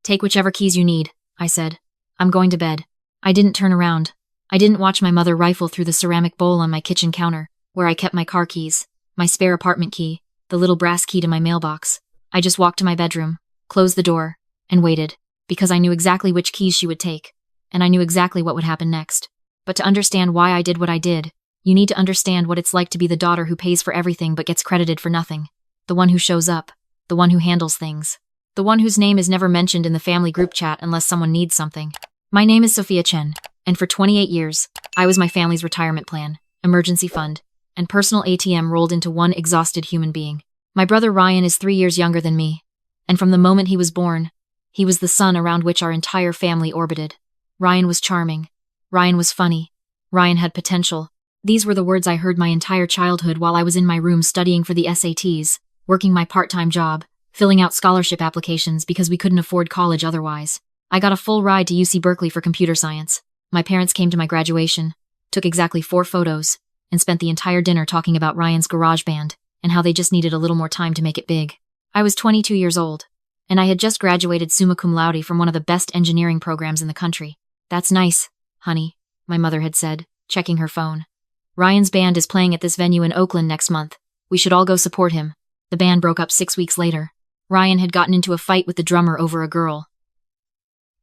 Take whichever keys you need, I said. I'm going to bed. I didn't turn around. I didn't watch my mother rifle through the ceramic bowl on my kitchen counter, where I kept my car keys, my spare apartment key, the little brass key to my mailbox. I just walked to my bedroom, closed the door, and waited, because I knew exactly which keys she would take, and I knew exactly what would happen next. But to understand why I did what I did, you need to understand what it's like to be the daughter who pays for everything but gets credited for nothing. The one who shows up, the one who handles things, the one whose name is never mentioned in the family group chat unless someone needs something. My name is Sophia Chen, and for 28 years, I was my family's retirement plan, emergency fund, and personal ATM rolled into one exhausted human being. My brother Ryan is 3 years younger than me, and from the moment he was born, he was the sun around which our entire family orbited. Ryan was charming. Ryan was funny. Ryan had potential. These were the words I heard my entire childhood while I was in my room studying for the SATs, working my part-time job, filling out scholarship applications because we couldn't afford college otherwise. I got a full ride to UC Berkeley for computer science. My parents came to my graduation, took exactly 4 photos, and spent the entire dinner talking about Ryan's garage band and how they just needed a little more time to make it big. I was 22 years old, and I had just graduated summa cum laude from one of the best engineering programs in the country. That's nice, honey, my mother had said, checking her phone. Ryan's band is playing at this venue in Oakland next month. We should all go support him. The band broke up 6 weeks later. Ryan had gotten into a fight with the drummer over a girl.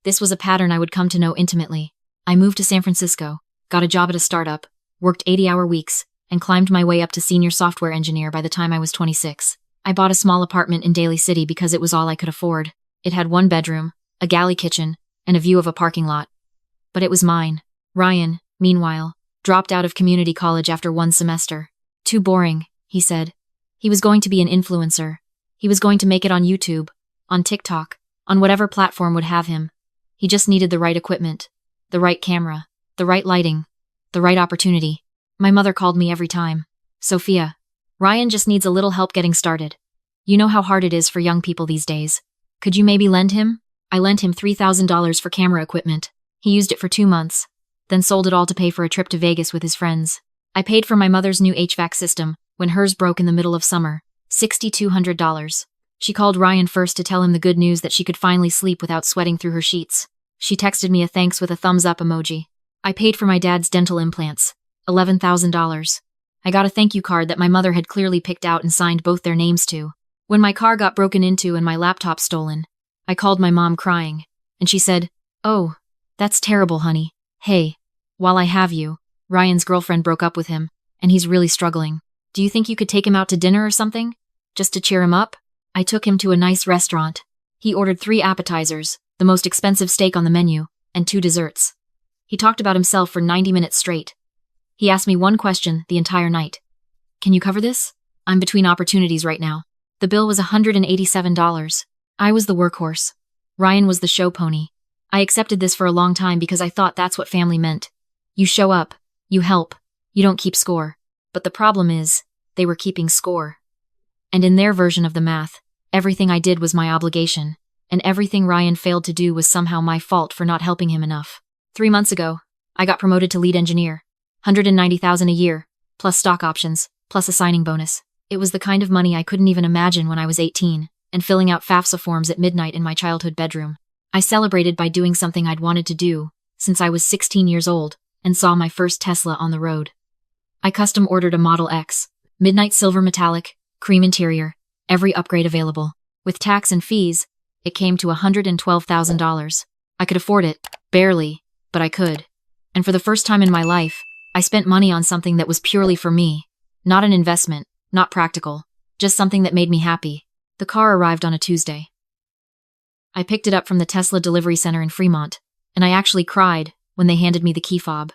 This was a pattern I would come to know intimately. I moved to San Francisco, got a job at a startup, worked 80-hour weeks, and climbed my way up to senior software engineer by the time I was 26. I bought a small apartment in Daly City because it was all I could afford. It had 1 bedroom, a galley kitchen, and a view of a parking lot. But it was mine. Ryan, meanwhile, dropped out of community college after 1 semester. Too boring, he said. He was going to be an influencer. He was going to make it on YouTube, on TikTok, on whatever platform would have him. He just needed the right equipment, the right camera, the right lighting, the right opportunity. My mother called me every time. Sophia, Ryan just needs a little help getting started. You know how hard it is for young people these days. Could you maybe lend him? I lent him $3,000 for camera equipment. He used it for 2 months, then sold it all to pay for a trip to Vegas with his friends. I paid for my mother's new HVAC system when hers broke in the middle of summer, $6,200. She called Ryan first to tell him the good news that she could finally sleep without sweating through her sheets. She texted me a thanks with a thumbs up emoji. I paid for my dad's dental implants, $11,000. I got a thank you card that my mother had clearly picked out and signed both their names to. When my car got broken into and my laptop stolen, I called my mom crying, and she said, "Oh, that's terrible, honey. Hey, while I have you, Ryan's girlfriend broke up with him, and he's really struggling. Do you think you could take him out to dinner or something? Just to cheer him up?" I took him to a nice restaurant. He ordered 3 appetizers, the most expensive steak on the menu, and 2 desserts. He talked about himself for 90 minutes straight. He asked me one question the entire night. "Can you cover this? I'm between opportunities right now." The bill was $187. I was the workhorse. Ryan was the show pony. I accepted this for a long time because I thought that's what family meant. You show up, you help, you don't keep score. But the problem is, they were keeping score. And in their version of the math, everything I did was my obligation, and everything Ryan failed to do was somehow my fault for not helping him enough. 3 months ago, I got promoted to lead engineer. $190,000 a year, plus stock options, plus a signing bonus. It was the kind of money I couldn't even imagine when I was 18, and filling out FAFSA forms at midnight in my childhood bedroom. I celebrated by doing something I'd wanted to do since I was 16 years old and saw my first Tesla on the road. I custom ordered a Model X, midnight silver metallic, cream interior, every upgrade available. With tax and fees, it came to $112,000. I could afford it, barely, but I could. And for the first time in my life, I spent money on something that was purely for me, not an investment, not practical, just something that made me happy. The car arrived on a Tuesday. I picked it up from the Tesla delivery center in Fremont, and I actually cried when they handed me the key fob.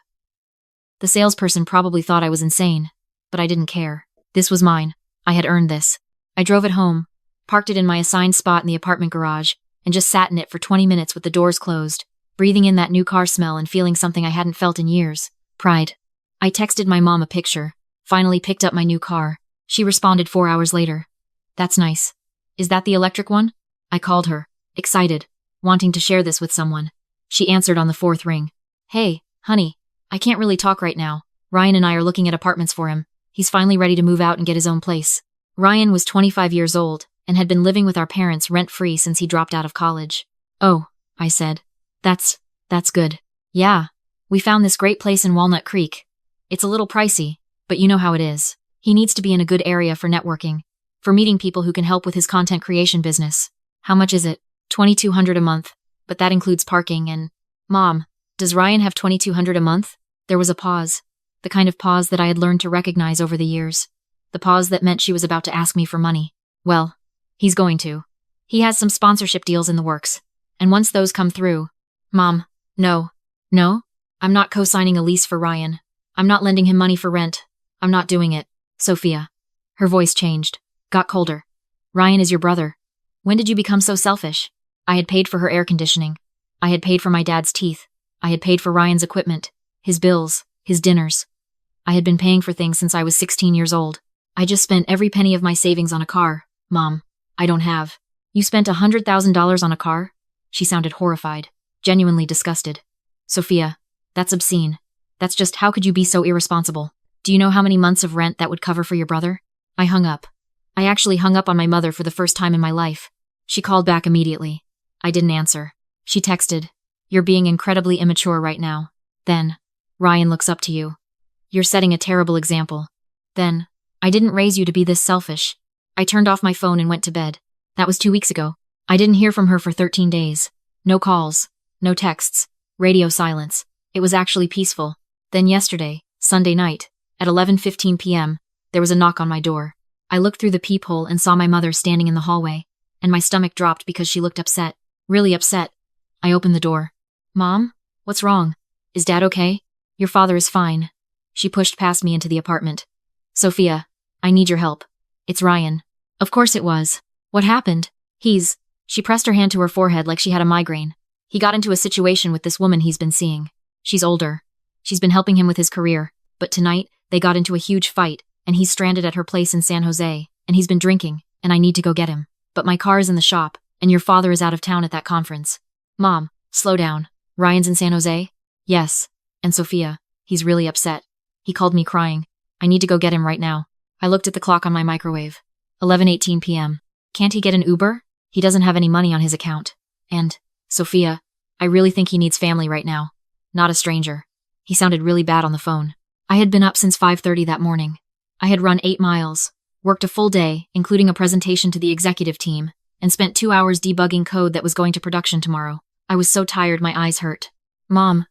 The salesperson probably thought I was insane, but I didn't care. This was mine. I had earned this. I drove it home, parked it in my assigned spot in the apartment garage, and just sat in it for 20 minutes with the doors closed, breathing in that new car smell and feeling something I hadn't felt in years, pride. I texted my mom a picture, finally picked up my new car. She responded 4 hours later. "That's nice. Is that the electric one?" I called her, excited, wanting to share this with someone. She answered on the 4th ring. "Hey, honey, I can't really talk right now. Ryan and I are looking at apartments for him. He's finally ready to move out and get his own place." Ryan was 25 years old and had been living with our parents rent-free since he dropped out of college. Oh, I said. That's good. Yeah. We found this great place in Walnut Creek. It's a little pricey, but you know how it is. He needs to be in a good area for networking, for meeting people who can help with his content creation business. How much is it? $2,200 a month, but that includes parking and… Mom, does Ryan have $2,200 a month? There was a pause. The kind of pause that I had learned to recognize over the years. The pause that meant she was about to ask me for money. Well, he's going to. He has some sponsorship deals in the works. And once those come through… Mom, no. No? I'm not co-signing a lease for Ryan. I'm not lending him money for rent. I'm not doing it. Sophia. Her voice changed, got colder. Ryan is your brother. When did you become so selfish? I had paid for her air conditioning. I had paid for my dad's teeth. I had paid for Ryan's equipment, his bills, his dinners. I had been paying for things since I was 16 years old. I just spent every penny of my savings on a car. Mom, I don't have. You spent $100,000 on a car? She sounded horrified, genuinely disgusted. Sophia, that's obscene. That's just, how could you be so irresponsible? Do you know how many months of rent that would cover for your brother? I hung up. I actually hung up on my mother for the first time in my life. She called back immediately. I didn't answer. She texted, "You're being incredibly immature right now." Then, "Ryan looks up to you. You're setting a terrible example." Then, "I didn't raise you to be this selfish." I turned off my phone and went to bed. That was 2 weeks ago. I didn't hear from her for 13 days. No calls, no texts, radio silence. It was actually peaceful. Then yesterday, Sunday night, at 11:15 p.m., there was a knock on my door. I looked through the peephole and saw my mother standing in the hallway, and my stomach dropped because she looked upset, really upset. I opened the door. "Mom? What's wrong? Is Dad okay?" "Your father is fine." She pushed past me into the apartment. "Sophia, I need your help. It's Ryan." Of course it was. What happened? She pressed her hand to her forehead like she had a migraine. "He got into a situation with this woman he's been seeing. She's older. She's been helping him with his career, but tonight, they got into a huge fight, and he's stranded at her place in San Jose, and he's been drinking, and I need to go get him. But my car is in the shop, and your father is out of town at that conference." "Mom, slow down. Ryan's in San Jose?" "Yes. And Sophia, he's really upset. He called me crying. I need to go get him right now." I looked at the clock on my microwave. 11:18 p.m. "Can't he get an Uber? He doesn't have any money on his account. And, Sophia, I really think he needs family right now. Not a stranger." He sounded really bad on the phone. I had been up since 5:30 that morning. I had run 8 miles, worked a full day, including a presentation to the executive team, and spent 2 hours debugging code that was going to production tomorrow. I was so tired my eyes hurt. "Mom,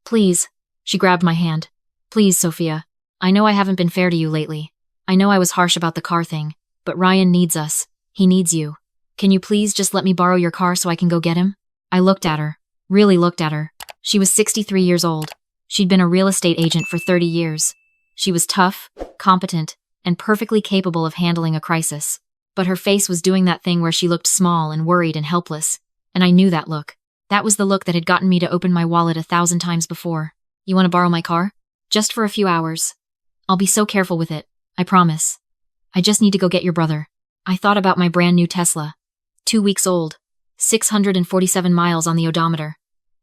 please." She grabbed my hand. "Please, Sophia. I know I haven't been fair to you lately. I know I was harsh about the car thing, but Ryan needs us. He needs you. Can you please just let me borrow your car so I can go get him?" I looked at her. Really looked at her. She was 63 years old. She'd been a real estate agent for 30 years. She was tough, competent, and perfectly capable of handling a crisis. But her face was doing that thing where she looked small and worried and helpless. And I knew that look. That was the look that had gotten me to open my wallet 1,000 times before. "You want to borrow my car? Just for a few hours. I'll be so careful with it. I promise. I just need to go get your brother." I thought about my brand new Tesla. 2 weeks old. 647 miles on the odometer.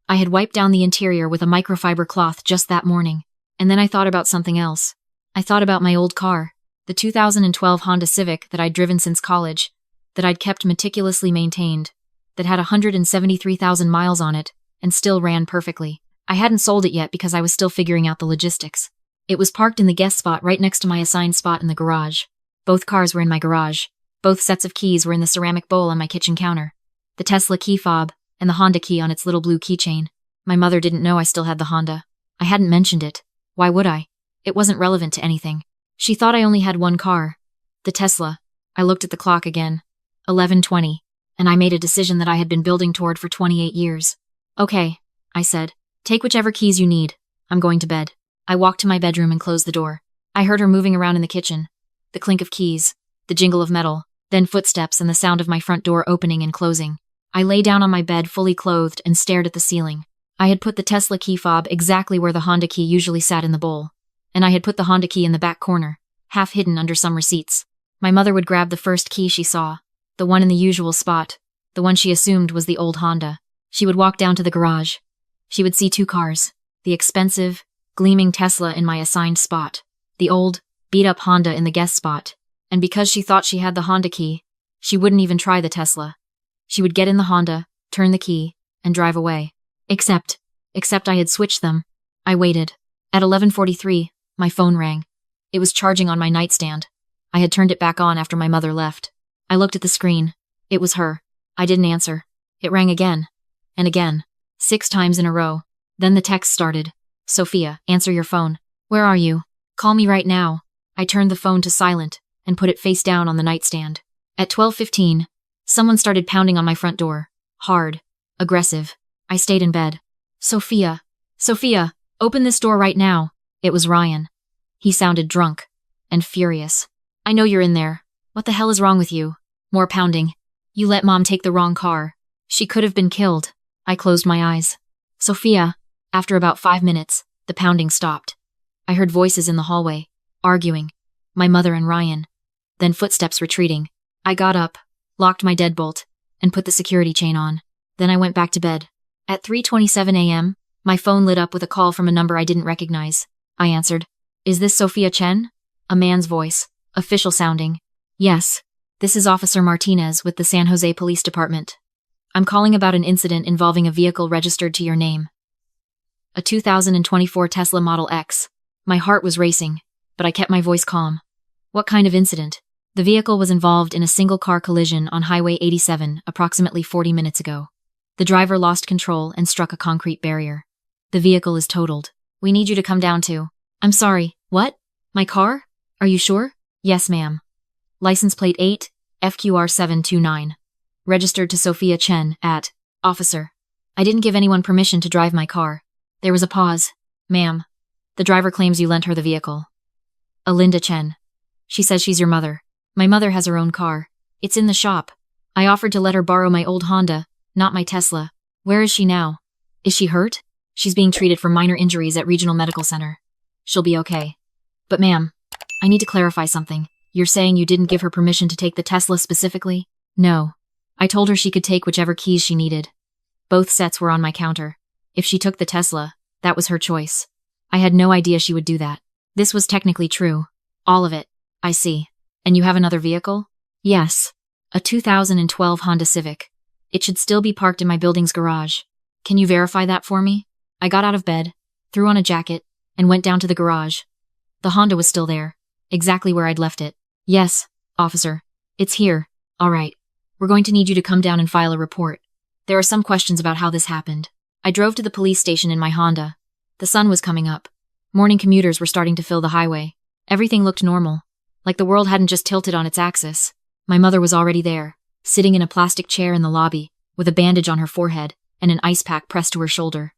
I had wiped down the interior with a microfiber cloth just that morning. And then I thought about something else. I thought about my old car, the 2012 Honda Civic that I'd driven since college, that I'd kept meticulously maintained, that had 173,000 miles on it, and still ran perfectly. I hadn't sold it yet because I was still figuring out the logistics. It was parked in the guest spot right next to my assigned spot in the garage. Both cars were in my garage. Both sets of keys were in the ceramic bowl on my kitchen counter. The Tesla key fob, and the Honda key on its little blue keychain. My mother didn't know I still had the Honda. I hadn't mentioned it. Why would I? It wasn't relevant to anything. She thought I only had one car. The Tesla. I looked at the clock again. 11:20. And I made a decision that I had been building toward for 28 years. "Okay," I said. "Take whichever keys you need. I'm going to bed." I walked to my bedroom and closed the door. I heard her moving around in the kitchen. The clink of keys, the jingle of metal, then footsteps and the sound of my front door opening and closing. I lay down on my bed fully clothed and stared at the ceiling. I had put the Tesla key fob exactly where the Honda key usually sat in the bowl. And I had put the Honda key in the back corner, half hidden under some receipts. My mother would grab the first key she saw, the one in the usual spot, the one she assumed was the old Honda. She would walk down to the garage. She would see 2 cars, the expensive, gleaming Tesla in my assigned spot, the old, beat-up Honda in the guest spot. And because she thought she had the Honda key, she wouldn't even try the Tesla. She would get in the Honda, turn the key, and drive away. Except I had switched them. I waited. At 11:43, my phone rang. It was charging on my nightstand. I had turned it back on after my mother left. I looked at the screen. It was her. I didn't answer. It rang again. And again. 6 times in a row. Then the text started. Sophia, answer your phone. Where are you? Call me right now. I turned the phone to silent and put it face down on the nightstand. At 12:15, someone started pounding on my front door. Hard. Aggressive. I stayed in bed. Sophia, open this door right now. It was Ryan. He sounded drunk and furious. I know you're in there. What the hell is wrong with you? More pounding. You let Mom take the wrong car. She could have been killed. I closed my eyes. Sophia. After about 5 minutes, the pounding stopped. I heard voices in the hallway, arguing. My mother and Ryan. Then footsteps retreating. I got up, locked my deadbolt, and put the security chain on. Then I went back to bed. At 3:27 a.m., my phone lit up with a call from a number I didn't recognize. I answered. Is this Sophia Chen? A man's voice, official sounding. Yes. This is Officer Martinez with the San Jose Police Department. I'm calling about an incident involving a vehicle registered to your name. A 2024 Tesla Model X. My heart was racing, but I kept my voice calm. What kind of incident? The vehicle was involved in a single-car collision on Highway 87 approximately 40 minutes ago. The driver lost control and struck a concrete barrier. The vehicle is totaled. We need you to come down to... I'm sorry, what? My car? Are you sure? Yes, ma'am. License plate 8, FQR729. Registered to Sophia Chen at... Officer. I didn't give anyone permission to drive my car. There was a pause. Ma'am. The driver claims you lent her the vehicle. Alinda Chen. She says she's your mother. My mother has her own car. It's in the shop. I offered to let her borrow my old Honda, not my Tesla. Where is she now? Is she hurt? She's being treated for minor injuries at Regional Medical Center. She'll be okay. But ma'am, I need to clarify something. You're saying you didn't give her permission to take the Tesla specifically? No. I told her she could take whichever keys she needed. Both sets were on my counter. If she took the Tesla, that was her choice. I had no idea she would do that. This was technically true. All of it. I see. And you have another vehicle? Yes. A 2012 Honda Civic. It should still be parked in my building's garage. Can you verify that for me? I got out of bed, threw on a jacket, and went down to the garage. The Honda was still there, exactly where I'd left it. Yes, officer. It's here. All right. We're going to need you to come down and file a report. There are some questions about how this happened. I drove to the police station in my Honda. The sun was coming up. Morning commuters were starting to fill the highway. Everything looked normal, like the world hadn't just tilted on its axis. My mother was already there, sitting in a plastic chair in the lobby, with a bandage on her forehead and an ice pack pressed to her shoulder.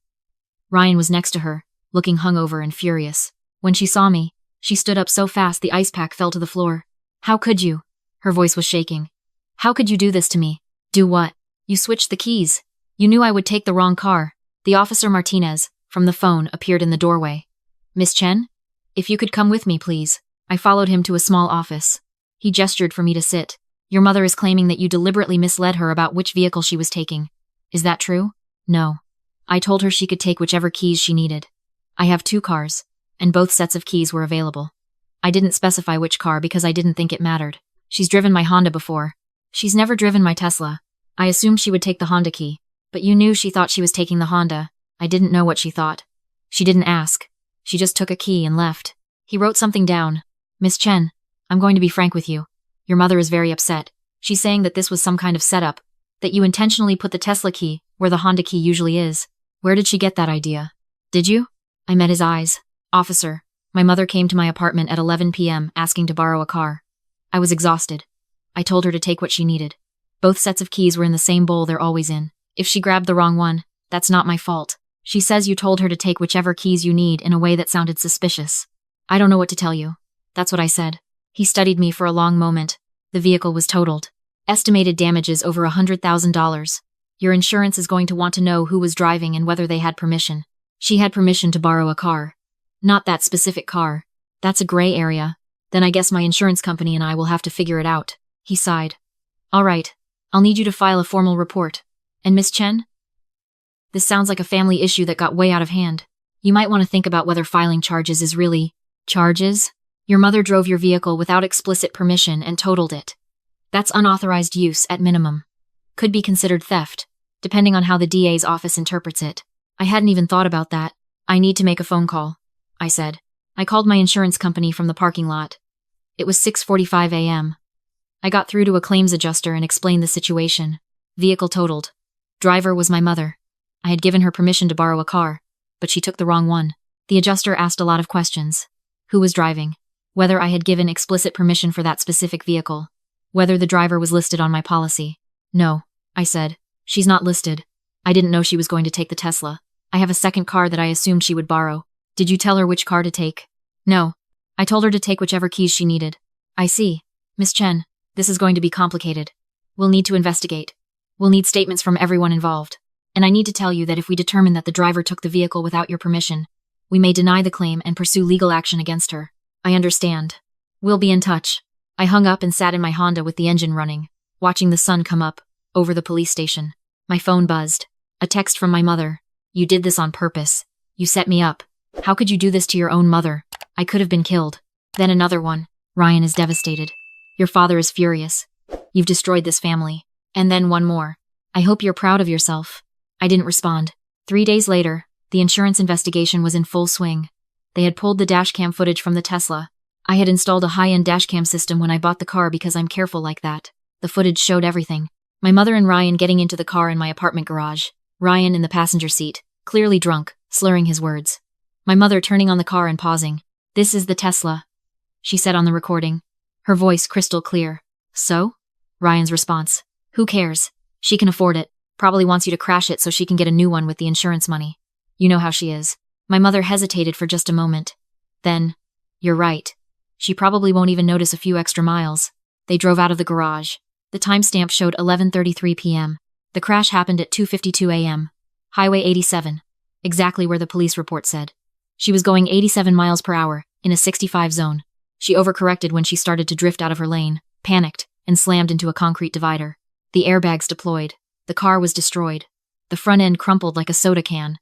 Ryan was next to her, looking hungover and furious. When she saw me, she stood up so fast the ice pack fell to the floor. How could you? Her voice was shaking. How could you do this to me? Do what? You switched the keys. You knew I would take the wrong car. The Officer Martinez, from the phone, appeared in the doorway. Miss Chen? If you could come with me, please. I followed him to a small office. He gestured for me to sit. Your mother is claiming that you deliberately misled her about which vehicle she was taking. Is that true? No. I told her she could take whichever keys she needed. I have 2 cars, and both sets of keys were available. I didn't specify which car because I didn't think it mattered. She's driven my Honda before. She's never driven my Tesla. I assumed she would take the Honda key, but you knew she thought she was taking the Honda. I didn't know what she thought. She didn't ask. She just took a key and left. He wrote something down. Miss Chen, I'm going to be frank with you. Your mother is very upset. She's saying that this was some kind of setup, that you intentionally put the Tesla key where the Honda key usually is. Where did she get that idea? Did you? I met his eyes. Officer, my mother came to my apartment at 11 p.m. asking to borrow a car. I was exhausted. I told her to take what she needed. Both sets of keys were in the same bowl they're always in. If she grabbed the wrong one, that's not my fault. She says you told her to take whichever keys you need in a way that sounded suspicious. I don't know what to tell you. That's what I said. He studied me for a long moment. The vehicle was totaled. Estimated damages over $100,000. Your insurance is going to want to know who was driving and whether they had permission. She had permission to borrow a car. Not that specific car. That's a gray area. Then I guess my insurance company and I will have to figure it out. He sighed. All right. I'll need you to file a formal report. And Miss Chen? This sounds like a family issue that got way out of hand. You might want to think about whether filing charges is really... Charges? Your mother drove your vehicle without explicit permission and totaled it. That's unauthorized use at minimum. Could be considered theft. depending on how the DA's office interprets it. I hadn't even thought about that. I need to make a phone call, I said. I called my insurance company from the parking lot. It was 6:45 a.m. I got through to a claims adjuster and explained the situation. Vehicle totaled. Driver was my mother. I had given her permission to borrow a car, but she took the wrong one. The adjuster asked a lot of questions. Who was driving? Whether I had given explicit permission for that specific vehicle. Whether the driver was listed on my policy. No, I said. She's not listed. I didn't know she was going to take the Tesla. I have a second car that I assumed she would borrow. Did you tell her which car to take? No. I told her to take whichever keys she needed. I see. Miss Chen, this is going to be complicated. We'll need to investigate. We'll need statements from everyone involved. And I need to tell you that if we determine that the driver took the vehicle without your permission, we may deny the claim and pursue legal action against her. I understand. We'll be in touch. I hung up and sat in my Honda with the engine running, watching the sun come up over the police station. My phone buzzed. A text from my mother. You did this on purpose. You set me up. How could you do this to your own mother? I could have been killed. Then another one. Ryan is devastated. Your father is furious. You've destroyed this family. And then one more. I hope you're proud of yourself. I didn't respond. 3 days later, the insurance investigation was in full swing. They had pulled the dashcam footage from the Tesla. I had installed a high-end dashcam system when I bought the car because I'm careful like that. The footage showed everything. My mother and Ryan getting into the car in my apartment garage. Ryan in the passenger seat, clearly drunk, slurring his words. My mother turning on the car and pausing. This is the Tesla, she said on the recording. Her voice crystal clear. So? Ryan's response. Who cares? She can afford it. Probably wants you to crash it so she can get a new one with the insurance money. You know how she is. My mother hesitated for just a moment. Then, you're right. She probably won't even notice a few extra miles. They drove out of the garage. The timestamp showed 11:33 p.m. The crash happened at 2:52 a.m. Highway 87. Exactly where the police report said. She was going 87 miles per hour, in a 65 zone. She overcorrected when she started to drift out of her lane, panicked, and slammed into a concrete divider. The airbags deployed. The car was destroyed. The front end crumpled like a soda can.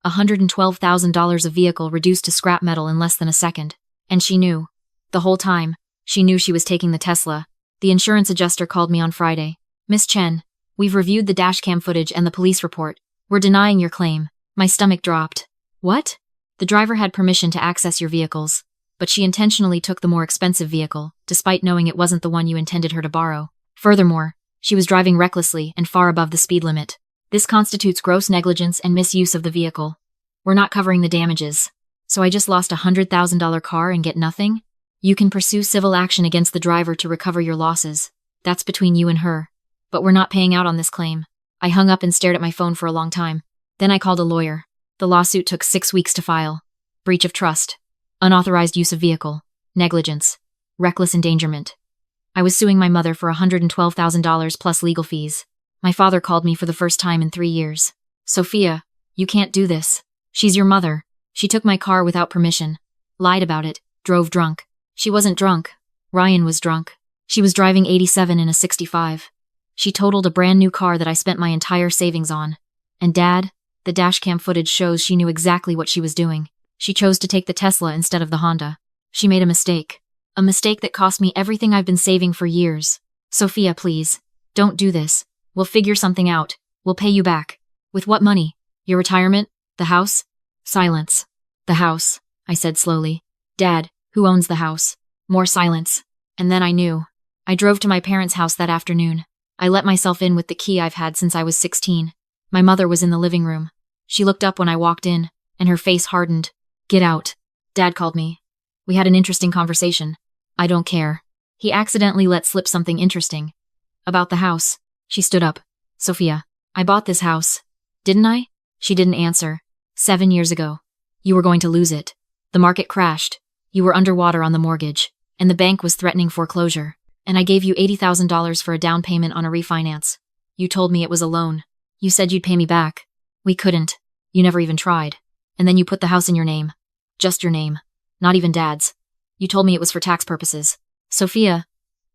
$112,000 of vehicle reduced to scrap metal in less than a second. And she knew. The whole time, she knew she was taking the Tesla. The insurance adjuster called me on Friday. Miss Chen, we've reviewed the dashcam footage and the police report. We're denying your claim. My stomach dropped. What? The driver had permission to access your vehicles, but she intentionally took the more expensive vehicle, despite knowing it wasn't the one you intended her to borrow. Furthermore, she was driving recklessly and far above the speed limit. This constitutes gross negligence and misuse of the vehicle. We're not covering the damages. So I just lost a $100,000 car and get nothing? You can pursue civil action against the driver to recover your losses. That's between you and her. But we're not paying out on this claim. I hung up and stared at my phone for a long time. Then I called a lawyer. The lawsuit took 6 weeks to file. Breach of trust. Unauthorized use of vehicle. Negligence. Reckless endangerment. I was suing my mother for $112,000 plus legal fees. My father called me for the first time in 3 years. Sophia, you can't do this. She's your mother. She took my car without permission. Lied about it. Drove drunk. She wasn't drunk. Ryan was drunk. She was driving 87 in a 65. She totaled a brand new car that I spent my entire savings on. And Dad, the dashcam footage shows she knew exactly what she was doing. She chose to take the Tesla instead of the Honda. She made a mistake. A mistake that cost me everything I've been saving for years. Sophia, please. Don't do this. We'll figure something out. We'll pay you back. With what money? Your retirement? The house? Silence. The house, I said slowly. Dad, who owns the house? More silence. And then I knew. I drove to my parents' house that afternoon. I let myself in with the key I've had since I was 16. My mother was in the living room. She looked up when I walked in, and her face hardened. Get out. Dad called me. We had an interesting conversation. I don't care. He accidentally let slip something interesting. About the house. She stood up. Sophia, I bought this house. Didn't I? She didn't answer. 7 years ago. You were going to lose it. The market crashed. You were underwater on the mortgage, and the bank was threatening foreclosure. And I gave you $80,000 for a down payment on a refinance. You told me it was a loan. You said you'd pay me back. We couldn't. You never even tried. And then you put the house in your name. Just your name. Not even Dad's. You told me it was for tax purposes. Sophia,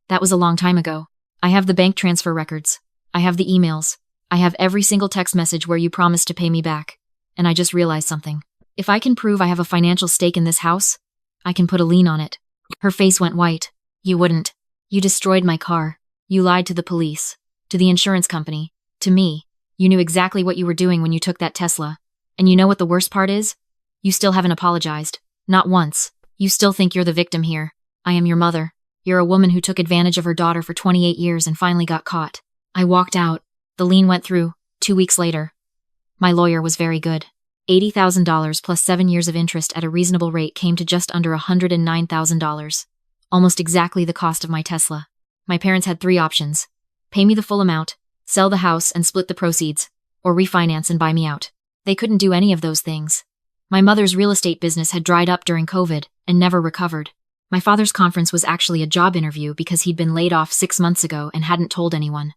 that was a long time ago. I have the bank transfer records. I have the emails. I have every single text message where you promised to pay me back. And I just realized something. If I can prove I have a financial stake in this house, I can put a lien on it. Her face went white. You wouldn't. You destroyed my car. You lied to the police, to the insurance company, to me. You knew exactly what you were doing when you took that Tesla. And you know what the worst part is? You still haven't apologized. Not once. You still think you're the victim here. I am your mother. You're a woman who took advantage of her daughter for 28 years and finally got caught. I walked out. The lien went through, 2 weeks later. My lawyer was very good. $80,000 plus 7 years of interest at a reasonable rate came to just under $109,000. Almost exactly the cost of my Tesla. My parents had 3 options. Pay me the full amount, sell the house and split the proceeds, or refinance and buy me out. They couldn't do any of those things. My mother's real estate business had dried up during COVID and never recovered. My father's conference was actually a job interview because he'd been laid off 6 months ago and hadn't told anyone.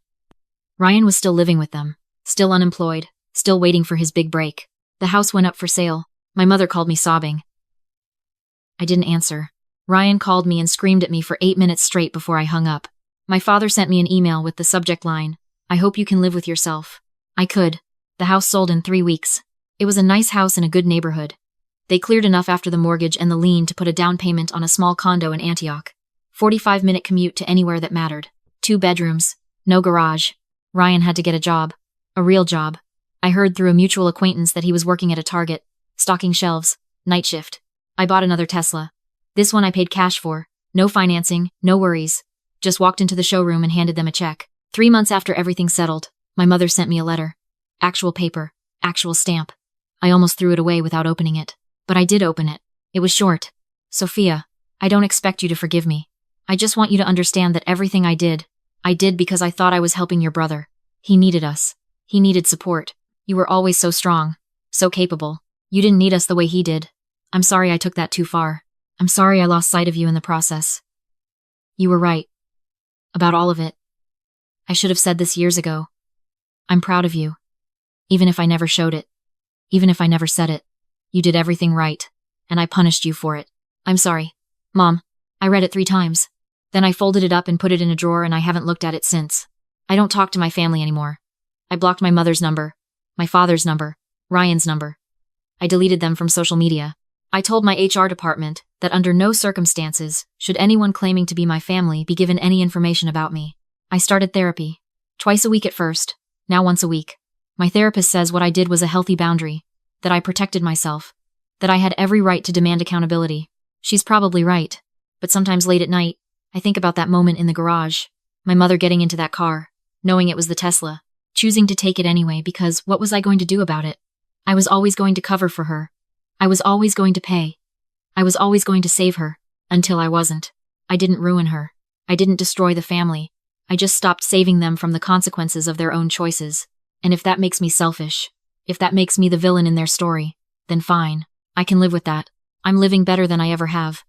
Ryan was still living with them, still unemployed, still waiting for his big break. The house went up for sale. My mother called me sobbing. I didn't answer. Ryan called me and screamed at me for 8 minutes straight before I hung up. My father sent me an email with the subject line, "I hope you can live with yourself." I could. The house sold in 3 weeks. It was a nice house in a good neighborhood. They cleared enough after the mortgage and the lien to put a down payment on a small condo in Antioch. 45-minute commute to anywhere that mattered. 2 bedrooms. No garage. Ryan had to get a job. A real job. I heard through a mutual acquaintance that he was working at a Target, stocking shelves, night shift. I bought another Tesla. This one I paid cash for. No financing, no worries. Just walked into the showroom and handed them a check. 3 months after everything settled, my mother sent me a letter. Actual paper. Actual stamp. I almost threw it away without opening it. But I did open it. It was short. "Sophia, I don't expect you to forgive me. I just want you to understand that everything I did because I thought I was helping your brother. He needed us. He needed support. You were always so strong. So capable. You didn't need us the way he did. I'm sorry I took that too far. I'm sorry I lost sight of you in the process. You were right. About all of it. I should have said this years ago. I'm proud of you. Even if I never showed it. Even if I never said it. You did everything right, and I punished you for it. I'm sorry. Mom, I read it 3 times. Then I folded it up and put it in a drawer and I haven't looked at it since. I don't talk to my family anymore. I blocked my mother's number, my father's number, Ryan's number. I deleted them from social media. I told my HR department that under no circumstances should anyone claiming to be my family be given any information about me. I started therapy. Twice a week at first, now once a week. My therapist says what I did was a healthy boundary. That I protected myself. That I had every right to demand accountability. She's probably right. But sometimes late at night, I think about that moment in the garage. My mother getting into that car, knowing it was the Tesla, choosing to take it anyway because what was I going to do about it? I was always going to cover for her. I was always going to pay. I was always going to save her. Until I wasn't. I didn't ruin her. I didn't destroy the family. I just stopped saving them from the consequences of their own choices. And if that makes me selfish, if that makes me the villain in their story, then fine. I can live with that. I'm living better than I ever have.